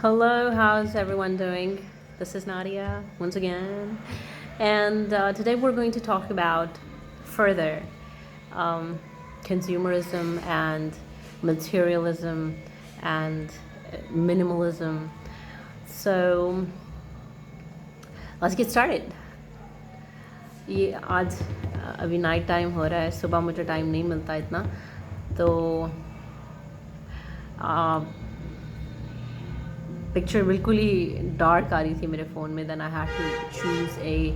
Hello, how's everyone doing? This is Nadia once again, and today we're going to talk about further um, consumerism and materialism and minimalism. So let's get started. ये आज अभी night time हो रहा है, सुबह मुझे time नहीं मिलता इतना, तो पिक्चर बिल्कुल ही डार्क आ रही थी मेरे फ़ोन में. Then I had to choose a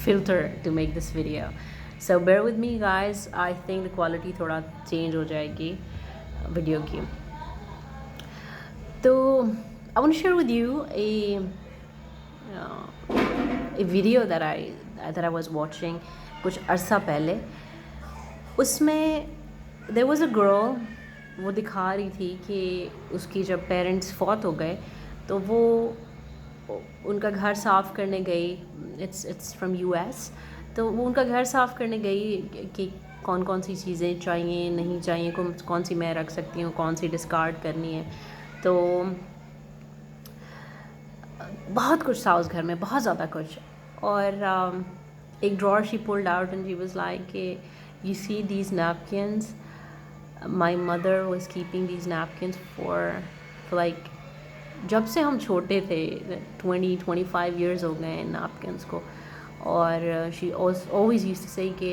filter to make this video. So bear with me guys, I think the quality थोड़ा change हो जाएगी वीडियो की. तो I want to share with you a video that I was watching कुछ अरसा पहले. उसमें there was a girl, वो दिखा रही थी कि उसकी जब पेरेंट्स फौत हो गए तो वो उनका घर साफ़ करने गई. It's from US. तो वो उनका घर साफ़ करने गई कि कौन कौन सी चीज़ें चाहिए, नहीं चाहिए, कौन सी मैं रख सकती हूँ, कौन सी डिस्कार्ड करनी है. तो बहुत कुछ था उस घर में, बहुत ज़्यादा कुछ. और एक drawer she pulled out and she was like you see these napkins, my mother was keeping these napkins for like जब से हम छोटे थे, 20-25 years हो गए इन napkins को. और she always used to say कि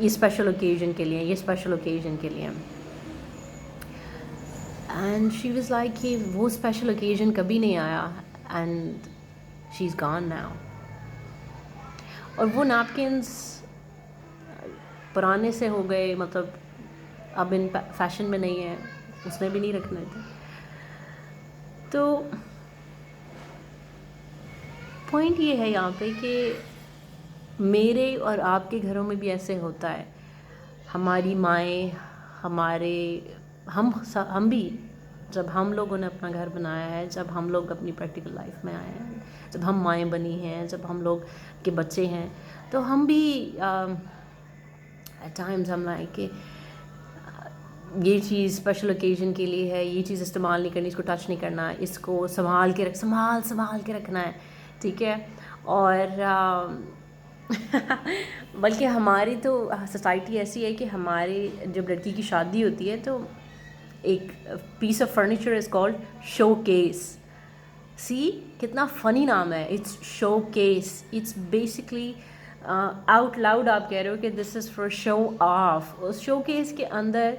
ये special occasion के लिए, ये special occasion के लिए. and she was like कि वो special occasion कभी नहीं आया and she's gone now. और वो napkins पुराने से हो गए, मतलब अब इन फैशन में नहीं है, उसने भी नहीं रखने थे. तो पॉइंट ये है यहाँ पे कि मेरे और आपके घरों में भी ऐसे होता है. हमारी माएँ, हम भी, जब हम लोगों ने अपना घर बनाया है, जब हम लोग अपनी प्रैक्टिकल लाइफ में आए हैं, जब हम माएँ बनी हैं, जब हम लोग के बच्चे हैं, तो हम भी at times हम लाइक कि ये चीज़ स्पेशल ओकेजन के लिए है, ये चीज़ इस्तेमाल नहीं करनी, इसको टच नहीं करना, इसको संभाल के रखना है, ठीक है. और बल्कि हमारी तो सोसाइटी ऐसी है कि हमारी जब लड़की की शादी होती है तो एक piece of furniture is called showcase. See कितना फ़नी नाम है, it's showcase. It's basically out loud आप कह रहे हो कि this is for show off. उस शो केस के अंदर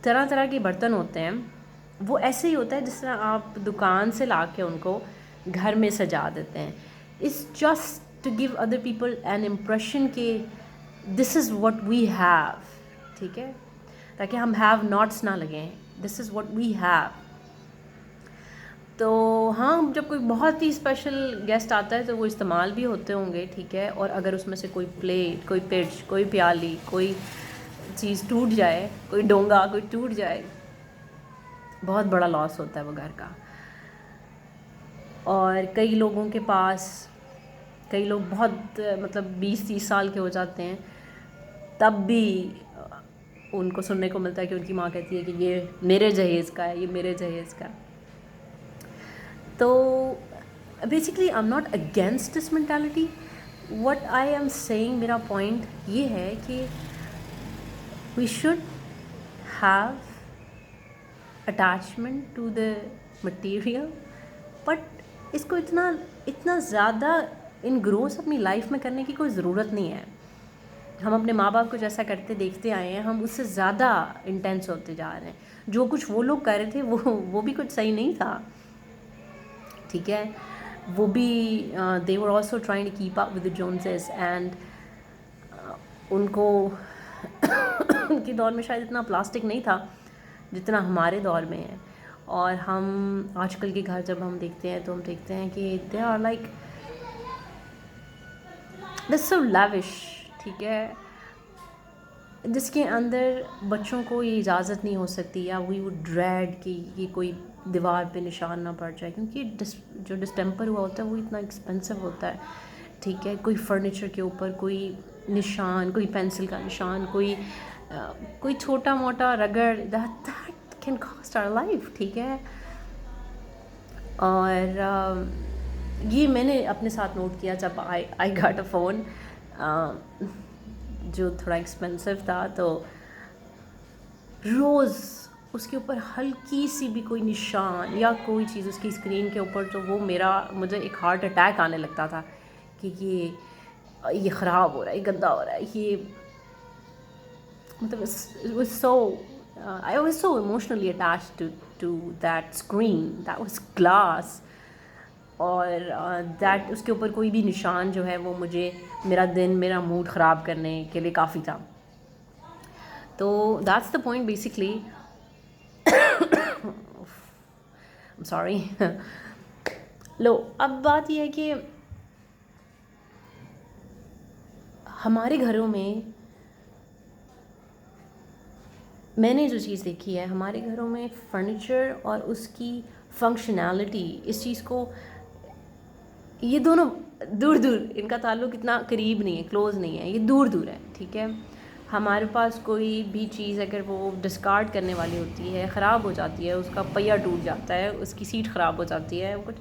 तरह तरह के बर्तन होते हैं. वो ऐसे ही होता है जिस तरह आप दुकान से ला के उनको घर में सजा देते हैं. It's just to give other people an impression कि this is what we have, ठीक है, ताकि हम हैव नॉट्स ना लगें. This is what we have. तो हाँ, जब कोई बहुत ही स्पेशल गेस्ट आता है तो वो इस्तेमाल भी होते होंगे, ठीक है. और अगर उसमें से कोई प्लेट, कोई पिच, कोई प्याली, कोई चीज़ टूट जाए, कोई डोंगा कोई टूट जाए, बहुत बड़ा लॉस होता है वो घर का. और कई लोगों के पास, कई लोग बहुत मतलब 20-30 साल के हो जाते हैं, तब भी उनको सुनने को मिलता है कि उनकी माँ कहती है कि ये मेरे जहेज़ का है, ये मेरे जहेज़ का. तो basically I am not against this mentality. What I am saying, मेरा पॉइंट ये है कि we should have attachment to the material, but इसको इतना ज़्यादा इनग्रोस अपनी लाइफ में करने की कोई ज़रूरत नहीं है. हम अपने माँ बाप को जैसा करते देखते आए हैं, हम उससे ज़्यादा इंटेंस होते जा रहे हैं. जो कुछ वो लोग कर रहे थे वो भी कुछ सही नहीं था, ठीक है. वो भी they were also trying to keep up with the Joneses. And उनको उनके दौर में शायद इतना प्लास्टिक नहीं था जितना हमारे दौर में है. और हम आजकल के घर जब हम देखते हैं तो हम देखते हैं कि they are like this so lavish, ठीक है, जिसके अंदर बच्चों को ये इजाज़त नहीं हो सकती, या वी वुड ड्रेड कि ये कोई दीवार पे निशान ना पड़ जाए, क्योंकि जो डिस्टेम्पर हुआ होता है वो इतना एक्सपेंसिव होता है, ठीक है. कोई फर्नीचर के ऊपर कोई निशान, कोई पेंसिल का निशान, कोई छोटा मोटा रगड़, that can cost our life, ٹھیک ہے. اور یہ میں نے اپنے ساتھ نوٹ کیا جب I got a phone جو تھوڑا ایکسپینسو تھا, تو روز اس کے اوپر ہلکی سی بھی کوئی نشان یا کوئی چیز اس کی اسکرین کے اوپر, تو وہ مجھے ایک ہارٹ اٹیک آنے لگتا تھا کہ یہ خراب ہو رہا ہے, یہ گندا ہو رہا ہے, یہ مطلب it was so I was so emotionally attached to that screen that was glass. اور دیٹ اس کے اوپر کوئی بھی نشان جو ہے وہ مجھے میرا دن, میرا موڈ خراب کرنے کے لیے کافی تھا. تو that's the point basically. Sorry. لو اب بات یہ ہے کہ ہمارے گھروں میں نے جو چیز دیکھی ہے, ہمارے گھروں میں فرنیچر اور اس کی فنکشنالٹی, اس چیز کو, یہ دونوں دور دور, ان کا تعلق اتنا قریب نہیں ہے, کلوز نہیں ہے, یہ دور دور ہے, ٹھیک ہے. ہمارے پاس کوئی بھی چیز اگر وہ ڈسکارڈ کرنے والی ہوتی ہے, خراب ہو جاتی ہے, اس کا پہیہ ٹوٹ جاتا ہے, اس کی سیٹ خراب ہو جاتی ہے, کچھ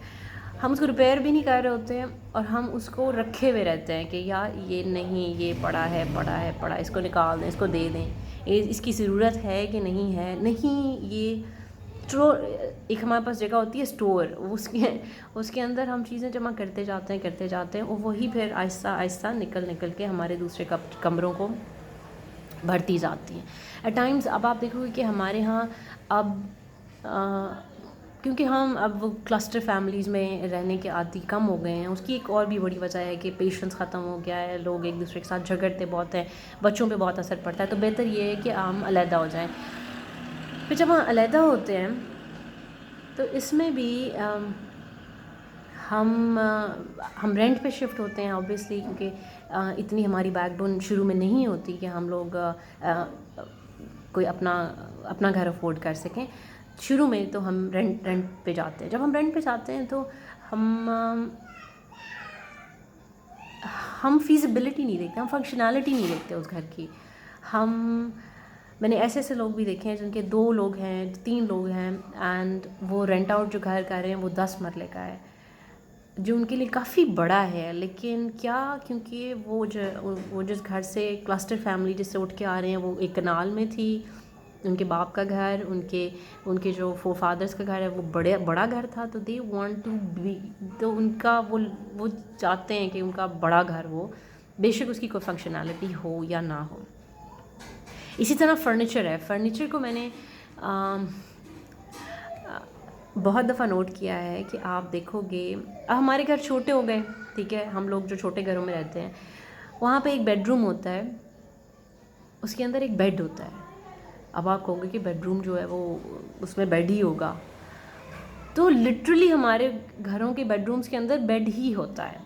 ہم اس کو ریپیئر بھی نہیں کر رہے ہوتے ہیں, اور ہم اس کو رکھے ہوئے رہتے ہیں کہ یار یہ نہیں, یہ پڑا ہے, اس کو نکال دیں, اس کو دے دیں, اس کی ضرورت ہے کہ نہیں ہے. نہیں, یہ اسٹور, ایک ہمارے پاس جگہ ہوتی ہے اسٹور, اس کے اندر ہم چیزیں جمع کرتے جاتے ہیں, اور وہی پھر آہستہ آہستہ نکل کے ہمارے دوسرے کمروں کو بھرتی جاتی ہیں. ایٹ ٹائمز اب آپ دیکھو گے کہ ہمارے ہاں اب کیونکہ ہم اب وہ کلسٹر فیملیز میں رہنے کے عادی کم ہو گئے ہیں, اس کی ایک اور بھی بڑی وجہ ہے کہ پیشنس ختم ہو گیا ہے, لوگ ایک دوسرے کے ساتھ جھگڑتے بہت ہیں, بچوں پہ بہت اثر پڑتا ہے. تو بہتر یہ ہے کہ ہم علیحدہ ہو جائیں. پھر جب ہم علیحدہ ہوتے ہیں تو اس میں بھی ہم رینٹ پہ شفٹ ہوتے ہیں اوبیسلی, کیونکہ اتنی ہماری بیک بون شروع میں نہیں ہوتی کہ ہم لوگ کوئی اپنا گھر افورڈ کر سکیں. شروع میں تو ہم رینٹ پہ جاتے ہیں. جب ہم رینٹ پہ جاتے ہیں تو ہم فیزیبلٹی نہیں دیکھتے, ہم فنکشنالٹی نہیں دیکھتے اس گھر کی. میں نے ایسے لوگ بھی دیکھے ہیں جن کے 2 لوگ ہیں, 3 لوگ ہیں, اینڈ وہ رینٹ آؤٹ جو گھر کر رہے ہیں وہ 10 مرلے کا ہے, جو ان کے لیے کافی بڑا ہے. لیکن کیا, کیونکہ وہ جس گھر سے کلسٹر فیملی جس سے اٹھ کے آ رہے ہیں, وہ ایک کنال میں تھی, ان کے باپ کا گھر, ان کے جو فور فادرس کا گھر ہے وہ بڑا گھر تھا, تو دے وانٹ ٹو بی, تو ان کا وہ چاہتے ہیں کہ ان کا بڑا گھر ہو, بے شک اس کی کوئی فنکشنالٹی ہو یا نہ ہو. اسی طرح فرنیچر ہے. فرنیچر کو میں نے بہت دفعہ نوٹ کیا ہے کہ آپ دیکھو گے, ہمارے گھر چھوٹے ہو گئے, ٹھیک ہے, ہم لوگ جو چھوٹے گھروں میں رہتے ہیں, وہاں پہ ایک بیڈ روم ہوتا ہے, اس کے اندر ایک بیڈ ہوتا ہے. اب آپ کہو گے کہ بیڈ روم جو ہے وہ اس میں بیڈ ہی ہوگا, تو لٹرلی ہمارے گھروں کے بیڈ رومس کے اندر بیڈ ہی ہوتا ہے.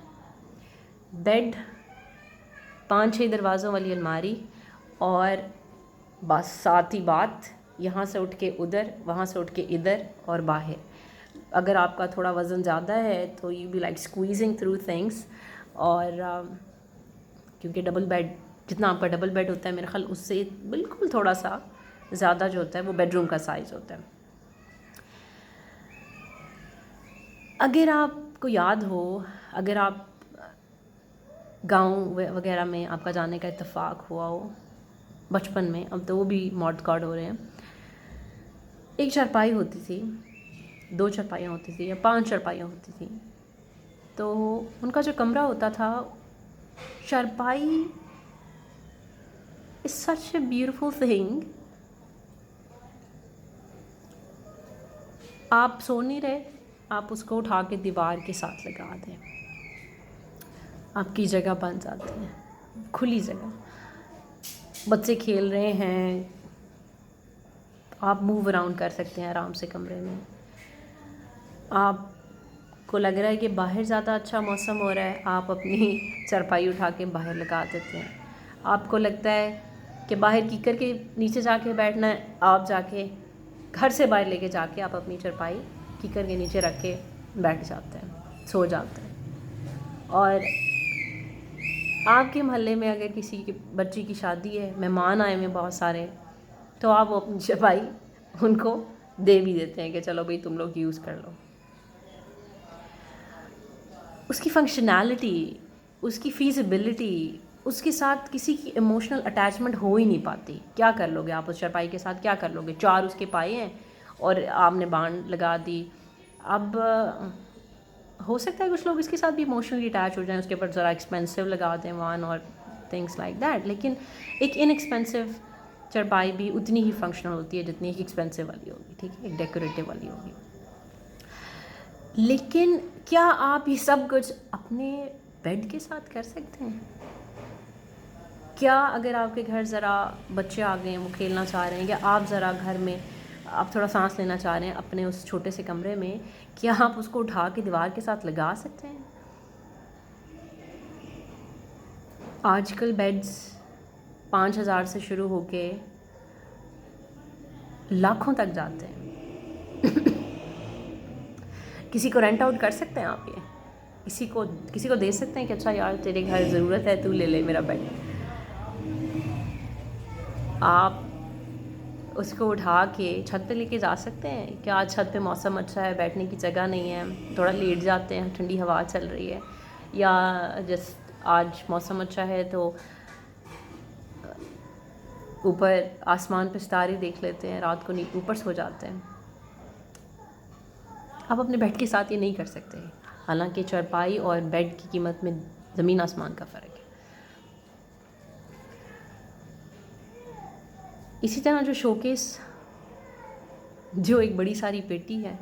بیڈ, 5-6 دروازوں والی الماری, اور بس ساتھ ہی بات, یہاں سے اٹھ کے ادھر, وہاں سے اٹھ کے ادھر, اور باہر. اگر آپ کا تھوڑا وزن زیادہ ہے تو you be like squeezing through things. اور کیونکہ ڈبل بیڈ, جتنا آپ کا ڈبل بیڈ ہوتا ہے میرا خیال اس سے بالکل تھوڑا سا زیادہ جو ہوتا ہے وہ بیڈ روم کا سائز ہوتا ہے. اگر آپ کو یاد ہو, اگر آپ گاؤں وغیرہ میں آپ کا جانے کا اتفاق ہوا ہو بچپن میں, اب تو وہ بھی ماڈ کارڈ ہو رہے ہیں, ایک چارپائی ہوتی تھی, 2 چارپائیاں ہوتی تھیں, یا 5 چارپائیاں ہوتی تھیں. تو ان کا جو کمرہ ہوتا تھا, چارپائی از سچ اے بیوٹیفل تھنگ. آپ سو نہیں رہے, آپ اس کو اٹھا کے دیوار کے ساتھ لگا دیں, آپ کی جگہ بن جاتی ہے, کھلی جگہ. بچے کھیل رہے ہیں, آپ موو اراؤنڈ کر سکتے ہیں آرام سے کمرے میں. آپ کو لگ رہا ہے کہ باہر زیادہ اچھا موسم ہو رہا ہے, آپ اپنی چارپائی اٹھا کے باہر لگا دیتے ہیں. آپ کو لگتا ہے کہ باہر کیکر کے نیچے جا کے بیٹھنا ہے, آپ جا کے گھر سے باہر لے کے جا کے آپ اپنی چارپائی کیکر کے نیچے رکھ کے بیٹھ جاتے ہیں, سو جاتے ہیں. اور آپ کے محلے میں اگر کسی کی بچی کی شادی ہے, مہمان آئے ہوئے بہت سارے, تو آپ وہ اپنی چارپائی उनको दे भी देते हैं कि चलो भाई तुम लोग यूज़ कर लो। उसकी फंक्शनैलिटी, उसकी फीसिबिलिटी, उसके साथ किसी की इमोशनल अटैचमेंट हो ही नहीं पाती। क्या कर लोगे आप उस चारपाई के साथ, क्या कर लोगे? 4 उसके पाए हैं और आपने बांध लगा दी। अब हो सकता है कुछ लोग इसके साथ भी इमोशनली अटैच हो जाएं, उसके ऊपर ज़रा एक्सपेंसिव लगा दें वन और थिंग्स लाइक दैट, लेकिन एक इनएक्सपेंसिव चारपाई भी उतनी ही फंक्शनल होती है जितनी एक एक्सपेंसिव वाली होगी, ठीक है, एक डेकोरेटिव वाली होगी। लेकिन क्या आप ये सब कुछ अपने बेड के साथ कर सकते हैं? क्या अगर आपके घर ज़रा बच्चे आ गए हैं, वो खेलना चाह रहे हैं, या आप ज़रा घर में आप थोड़ा सांस लेना चाह रहे हैं अपने उस छोटे से कमरे में, क्या आप उसको उठा के दीवार के साथ लगा सकते हैं? आजकल बेड्स 5,000 से शुरू होके लाखों तक जाते हैं। किसी को रेंट आउट कर सकते हैं आप ये? किसी को दे सकते हैं कि अच्छा यार तेरे घर ज़रूरत है, तू ले ले मेरा बेड। आप उसको उठा के छत पे लेके जा सकते हैं कि आज छत पे मौसम अच्छा है, बैठने की जगह नहीं है, थोड़ा लेट जाते हैं, ठंडी हवा चल रही है, या जिस आज मौसम अच्छा है तो ऊपर आसमान पे सितारे देख लेते हैं, रात को ऊपर सो जाते हैं। आप अपने बेड के साथ ये नहीं कर सकते, हालांकि चारपाई और बेड की कीमत में ज़मीन आसमान का फ़र्क है। इसी तरह जो शोकेस, जो एक बड़ी सारी पेटी है,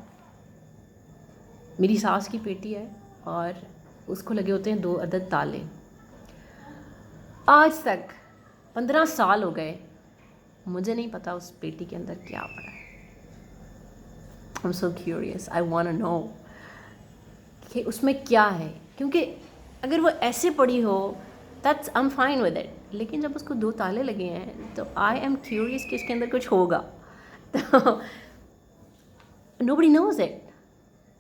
मेरी सास की पेटी है, और उसको लगे होते हैं 2 अदद ताले। आज तक 15 साल हो गए, मुझे नहीं पता उस पेटी के अंदर क्या पड़ा है। I'm so curious, I wanna know कि उसमें क्या है, क्योंकि अगर वो ऐसे पड़ी हो that's I'm fine with it, लेकिन जब उसको 2 ताले लगे हैं तो I am curious कि उसके अंदर कुछ होगा। तो nobody knows it,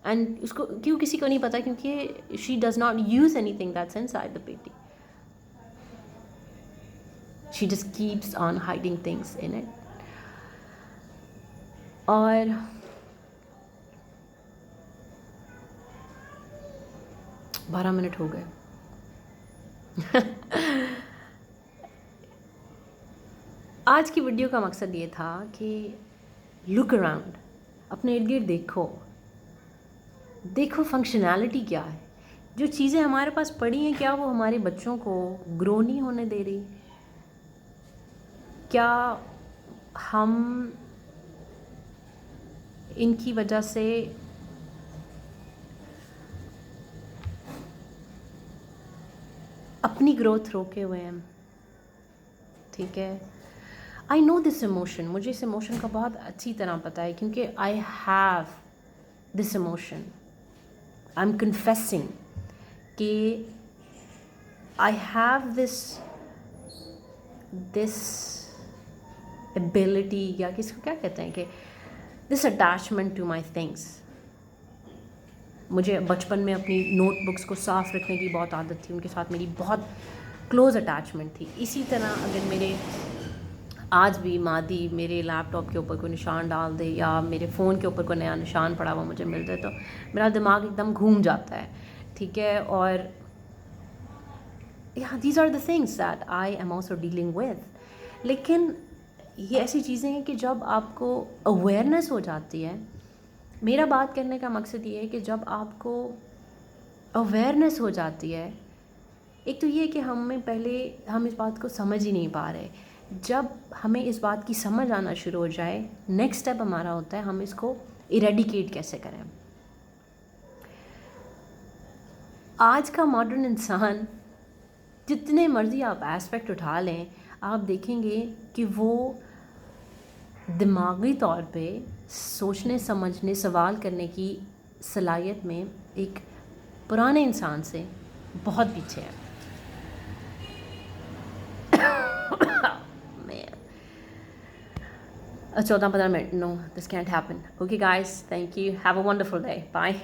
and उसको क्यों किसी को नहीं पता, क्योंकि she does not use anything that's inside the पेटी, she just keeps on hiding things in it। और बारह मिनट हो गए। आज की वीडियो का मकसद ये था कि लुक अराउंड, अपने इर्द गिर्द देखो फंक्शनैलिटी क्या है। जो चीज़ें हमारे पास पड़ी हैं, क्या वो हमारे बच्चों को ग्रो नहीं होने दे रही? क्या हम इनकी वजह से अपनी ग्रोथ रोके हुए हैं? ठीक है, आई नो दिस इमोशन, मुझे इस इमोशन का बहुत अच्छी तरह पता है, क्योंकि I have this emotion. I am confessing कि आई हैव दिस एबिलिटी, या किसको क्या कहते हैं, कि this attachment to my things. मुझे बचपन में अपनी नोटबुक्स को साफ़ रखने की बहुत आदत थी, उनके साथ मेरी बहुत क्लोज़ अटैचमेंट थी। इसी तरह अगर मेरे आज भी मादी मेरे लैपटॉप के ऊपर कोई निशान डाल दे, या मेरे फ़ोन के ऊपर कोई नया निशान पड़ा हुआ मुझे मिल जाए, तो मेरा दिमाग एकदम घूम जाता है, ठीक है। और these are the things that I am also dealing with. लेकिन ये ऐसी चीज़ें हैं कि जब आपको अवेयरनेस हो जाती है, मेरा बात करने का मकसद ये है कि जब आपको अवेयरनेस हो जाती है, एक तो ये है कि हम इस बात को समझ ही नहीं पा रहे। जब हमें इस बात की समझ आना शुरू हो जाए, नेक्स्ट स्टेप हमारा होता है हम इसको इरेडिकेट कैसे करें। आज का मॉडर्न इंसान, जितने मर्ज़ी आप एस्पेक्ट उठा लें, आप देखेंगे कि वो दिमागी तौर पे सोचने समझने सवाल करने की सलाहियत में एक पुराने इंसान से बहुत पीछे है। 14-15 minutes, no, this can't happen. Okay guys, thank you, have a wonderful day, bye.